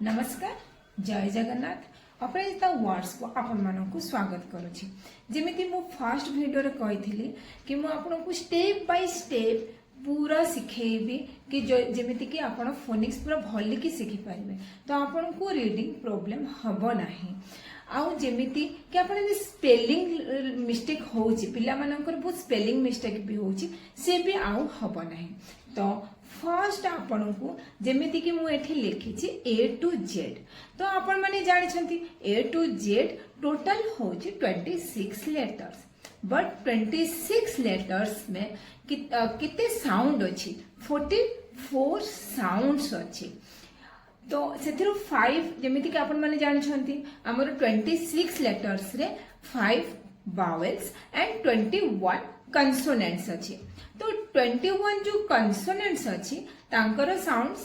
नमस्कार जय जगन्नाथ अपराजिता वर्ड्स को आपण मानक स्वागत करुछि। जेमिति मु फर्स्ट वीडियो रे कहिथिली कि मु आपनको स्टेप बाय स्टेप पूरा सिखेबी कि जेमिति कि आपण फोनिक्स पूरा भली कि सिखि पारिबे तो आपनको रीडिंग प्रॉब्लम हबो नाही। आउ जेमिति कि आपण स्पेलिंग मिस्टेक होउछि पिला मानकर बहुत स्पेलिंग मिस्टेक भी होउछि से भी आउ हबो नाही। तो फर्स्ट आपण को जेमिति कि मु एठी लिखिछि A to Z तो आपण माने जानि छथि A to Z टोटल होछि 26 लेटर्स बट 26 लेटर्स में किते साउंड अछि 44 साउंड्स अछि। तो सेथिरु 5 जेमिति कि आपण माने जानि छथि हमर 26 लेटर्स रे 5 वावेल्स एंड 21 कंसोनेंट्स अछि। तो 21 जो कंसोनेंट्स अछि तांकर साउंड्स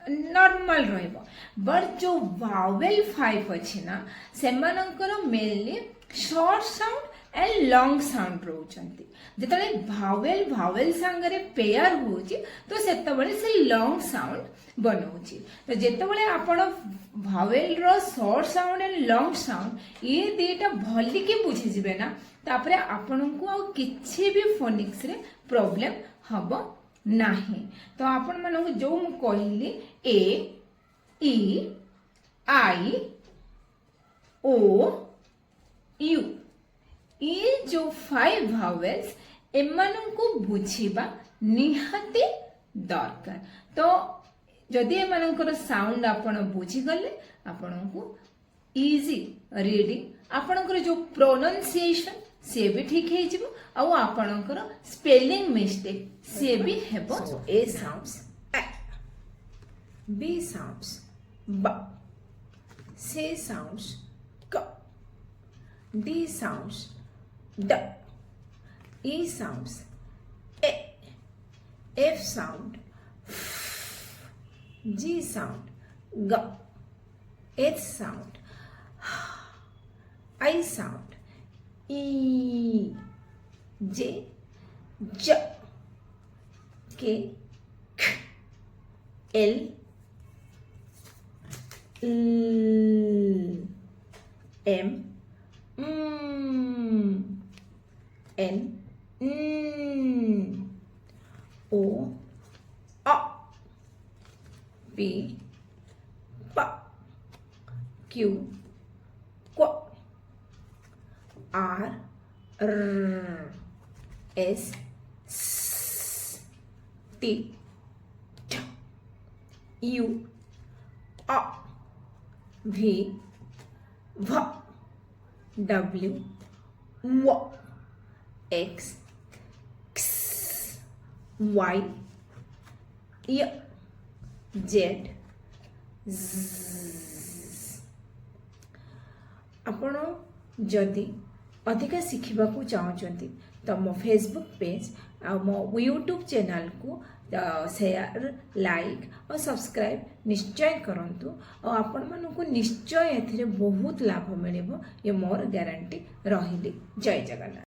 नॉर्मल रहइबो बट जो वावेल 5 अछि ना सेमानकर mainly short sound and long sound रहउचंती। जेतले वावेल संगरे पेयर होउची तो सेतबळे से लॉन्ग साउंड बनउची। तो जेतबळे आपण वावेल रो short sound and long sound ये देटा भली के बुझि जिवे ना तापरे आपनको आ किछि भी फोनिक्स रे प्रॉब्लम हबो नाही। तो आपण मानक जो मु कहली ए ई आई ओ यू ये जो 5 वावेल्स एमाननको बुझिबा निहाती दरकार। तो जदि एमानकर साउंड आपण बुझी गले आपनको इजी रीडिंग आपणकर जो प्रोनाउंसिएशन से भी ठीक है जिवो आ आपणकर स्पेलिंग मिस्टेक से भी हेबो। ए साउंड्स ए बी साउंड्स ब सी साउंड्स क डी साउंड्स ड E sounds A F sound G sound G H sound I sound E J J K K L M N O A P P Q Q R R S S T T U A V V W W X Y Z आपण जदि अधिका शिखा चाहते तो मो Facebook page आ मो YouTube channel को share like और subscribe निश्चय करंतु और आपण मानक निश्चय एथिरे बहुत लाभ मिलिबो ये मोर गारंटी रहिली। जय जगन्नाथ।